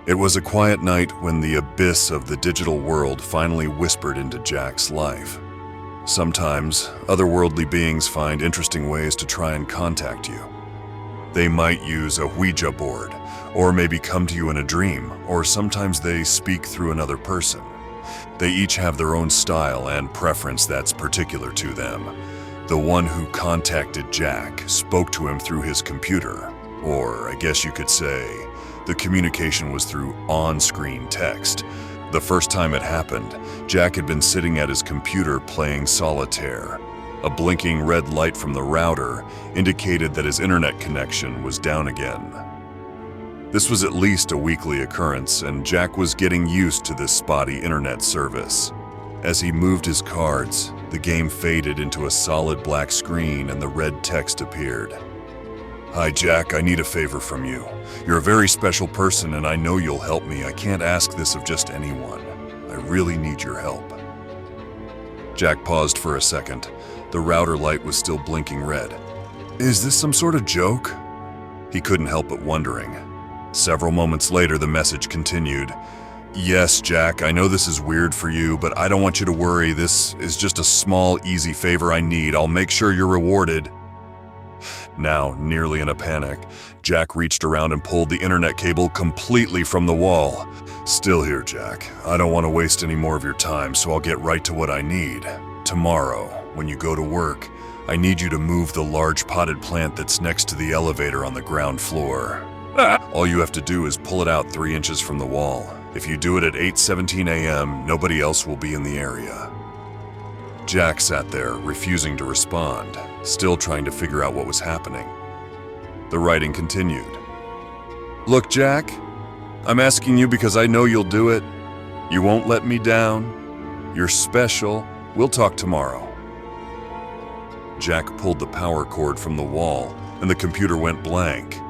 It was a quiet night when the abyss of the digital world finally whispered into Jack's life. Sometimes, otherworldly beings find interesting ways to try and contact you. They might use a Ouija board, or maybe come to you in a dream, or sometimes they speak through another person. They each have their own style and preference that's particular to them. The one who contacted Jack spoke to him through his computer, or I guess you could say, the communication was through on-screen text. The first time it happened, Jack had been sitting at his computer playing solitaire. A blinking red light from the router indicated that his internet connection was down again. This was at least a weekly occurrence, and Jack was getting used to this spotty internet service. As he moved his cards, the game faded into a solid black screen and the red text appeared. "Hi Jack, I need a favor from you. You're a very special person and I know you'll help me. I can't ask this of just anyone. I really need your help." Jack paused for a second. The router light was still blinking red. Is this some sort of joke? He couldn't help but wondering. Several moments later, the message continued. "Yes, Jack, I know this is weird for you, but I don't want you to worry. This is just a small, easy favor I need. I'll make sure you're rewarded." Now, nearly in a panic, Jack reached around and pulled the internet cable completely from the wall. "Still here, Jack. I don't want to waste any more of your time, so I'll get right to what I need. Tomorrow, when you go to work, I need you to move the large potted plant that's next to the elevator on the ground floor. All you have to do is pull it out 3 inches from the wall. If you do it at 8:17 a.m., nobody else will be in the area." Jack sat there, refusing to respond, still trying to figure out what was happening. The writing continued. "Look, Jack, I'm asking you because I know you'll do it. You won't let me down. You're special. We'll talk tomorrow." Jack pulled the power cord from the wall, and the computer went blank.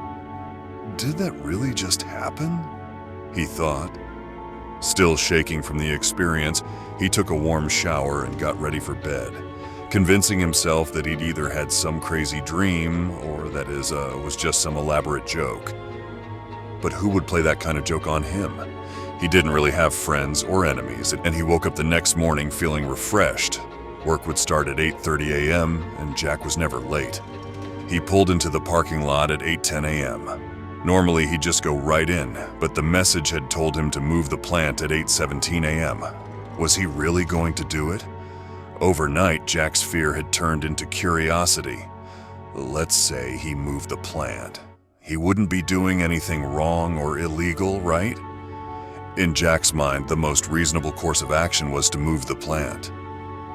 Did that really just happen? He thought. Still shaking from the experience, he took a warm shower and got ready for bed, convincing himself that he'd either had some crazy dream or that it was just some elaborate joke. But who would play that kind of joke on him? He didn't really have friends or enemies, and he woke up the next morning feeling refreshed. Work would start at 8:30 a.m., and Jack was never late. He pulled into the parking lot at 8:10 a.m. Normally, he'd just go right in, but the message had told him to move the plant at 8:17 a.m. Was he really going to do it? Overnight, Jack's fear had turned into curiosity. Let's say he moved the plant. He wouldn't be doing anything wrong or illegal, right? In Jack's mind, the most reasonable course of action was to move the plant.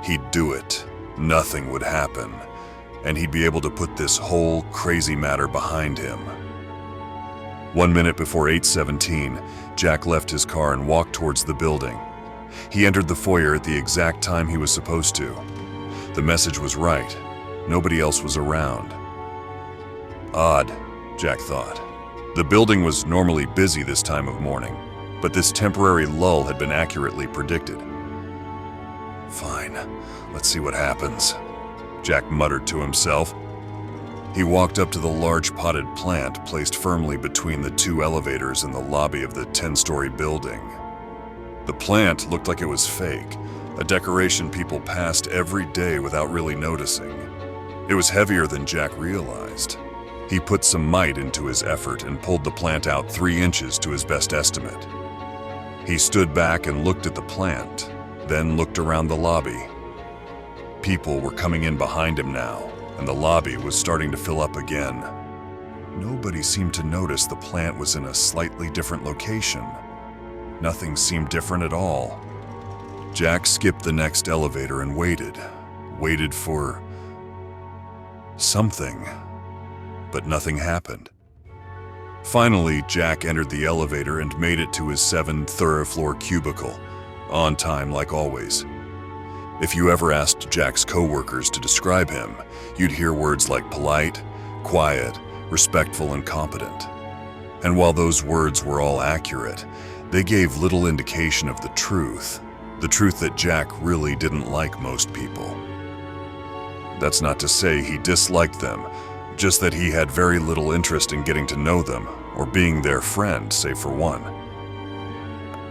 He'd do it. Nothing would happen. And he'd be able to put this whole crazy matter behind him. 1 minute before 8:17, Jack left his car and walked towards the building. He entered the foyer at the exact time he was supposed to. The message was right. Nobody else was around. Odd, Jack thought. The building was normally busy this time of morning, but this temporary lull had been accurately predicted. Fine, let's see what happens, Jack muttered to himself. He walked up to the large potted plant placed firmly between the 2 elevators in the lobby of the 10-story building. The plant looked like it was fake, a decoration people passed every day without really noticing. It was heavier than Jack realized. He put some might into his effort and pulled the plant out 3 inches to his best estimate. He stood back and looked at the plant, then looked around the lobby. People were coming in behind him now, and the lobby was starting to fill up again. Nobody seemed to notice the plant was in a slightly different location. Nothing seemed different at all. Jack skipped the next elevator and waited for something, but nothing happened. Finally, Jack entered the elevator and made it to his 7th third-floor cubicle, on time like always. If you ever asked Jack's co-workers to describe him, you'd hear words like polite, quiet, respectful, and competent. And while those words were all accurate, they gave little indication of the truth that Jack really didn't like most people. That's not to say he disliked them, just that he had very little interest in getting to know them or being their friend, save for one.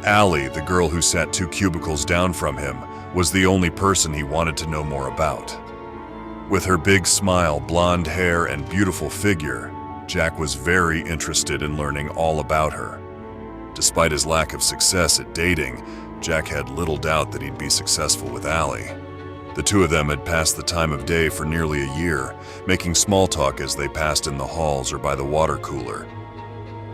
Allie, the girl who sat 2 cubicles down from him, was the only person he wanted to know more about. With her big smile, blonde hair, and beautiful figure, Jack was very interested in learning all about her. Despite his lack of success at dating, Jack had little doubt that he'd be successful with Allie. The two of them had passed the time of day for nearly a year, making small talk as they passed in the halls or by the water cooler.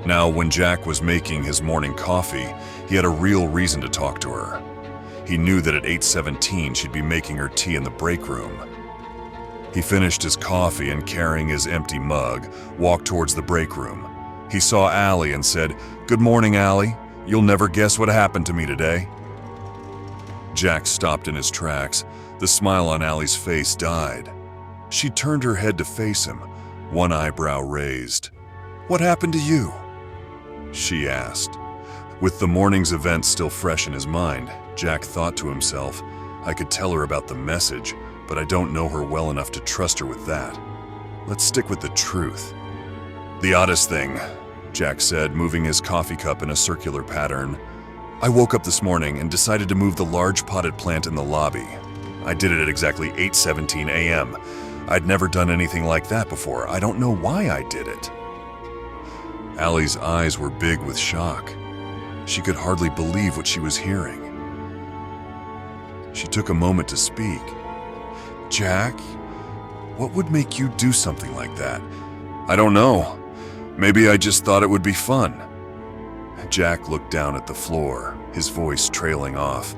Now, when Jack was making his morning coffee, he had a real reason to talk to her. He knew that at 8:17 she'd be making her tea in the break room. He finished his coffee and, carrying his empty mug, walked towards the break room. He saw Allie and said, "Good morning, Allie. You'll never guess what happened to me today." Jack stopped in his tracks. The smile on Allie's face died. She turned her head to face him, one eyebrow raised. "What happened to you?" she asked. With the morning's events still fresh in his mind, Jack thought to himself, "I could tell her about the message, but I don't know her well enough to trust her with that. Let's stick with the truth." "The oddest thing," Jack said, moving his coffee cup in a circular pattern. "I woke up this morning and decided to move the large potted plant in the lobby. I did it at exactly 8:17 a.m. I'd never done anything like that before. I don't know why I did it." Allie's eyes were big with shock. She could hardly believe what she was hearing. She took a moment to speak. "Jack, what would make you do something like that?" "I don't know. Maybe I just thought it would be fun." Jack looked down at the floor, his voice trailing off.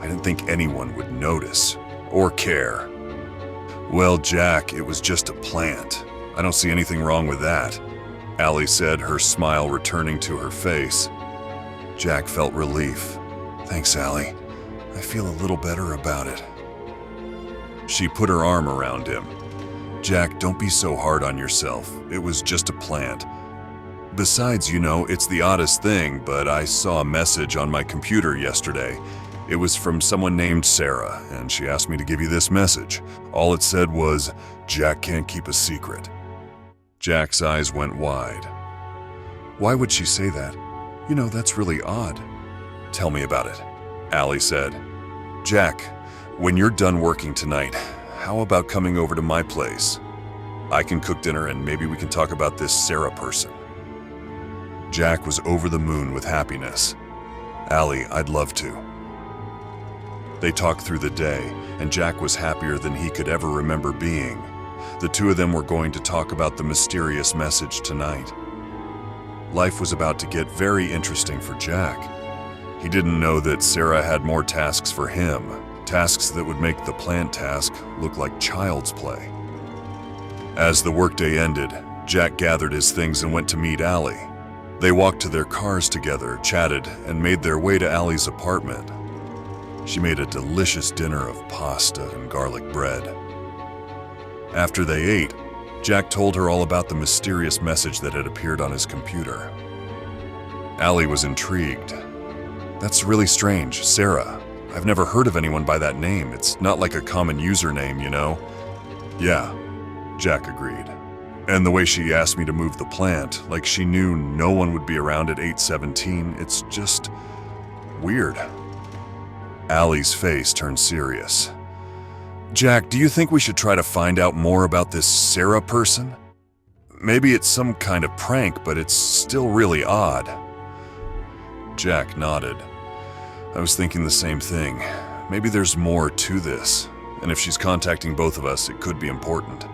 "I didn't think anyone would notice or care." "Well, Jack, it was just a plant. I don't see anything wrong with that," Allie said, her smile returning to her face. Jack felt relief. "Thanks, Allie. I feel a little better about it." She put her arm around him. "Jack, don't be so hard on yourself. It was just a plant. Besides, it's the oddest thing, but I saw a message on my computer yesterday. It was from someone named Sarah, and she asked me to give you this message. All it said was, 'Jack can't keep a secret.'" Jack's eyes went wide. "Why would she say that? That's really odd." "Tell me about it," Allie said. "Jack, when you're done working tonight, how about coming over to my place? I can cook dinner and maybe we can talk about this Sarah person." Jack was over the moon with happiness. "Allie, I'd love to." They talked through the day, and Jack was happier than he could ever remember being. The two of them were going to talk about the mysterious message tonight. Life was about to get very interesting for Jack. He didn't know that Sarah had more tasks for him, tasks that would make the plant task look like child's play. As the workday ended, Jack gathered his things and went to meet Allie. They walked to their cars together, chatted, and made their way to Allie's apartment. She made a delicious dinner of pasta and garlic bread. After they ate, Jack told her all about the mysterious message that had appeared on his computer. Allie was intrigued. "That's really strange, Sarah. I've never heard of anyone by that name. It's not like a common username, "Yeah," Jack agreed. "And the way she asked me to move the plant, like she knew no one would be around at 8:17, it's just weird." Allie's face turned serious. "Jack, do you think we should try to find out more about this Sarah person? Maybe it's some kind of prank, but it's still really odd." Jack nodded. "I was thinking the same thing. Maybe there's more to this, and if she's contacting both of us, it could be important."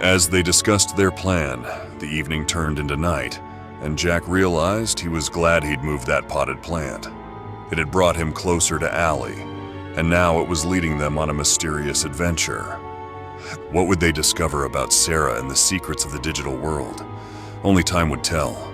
As they discussed their plan, the evening turned into night, and Jack realized he was glad he'd moved that potted plant. It had brought him closer to Allie, and now it was leading them on a mysterious adventure. What would they discover about Sarah and the secrets of the digital world? Only time would tell.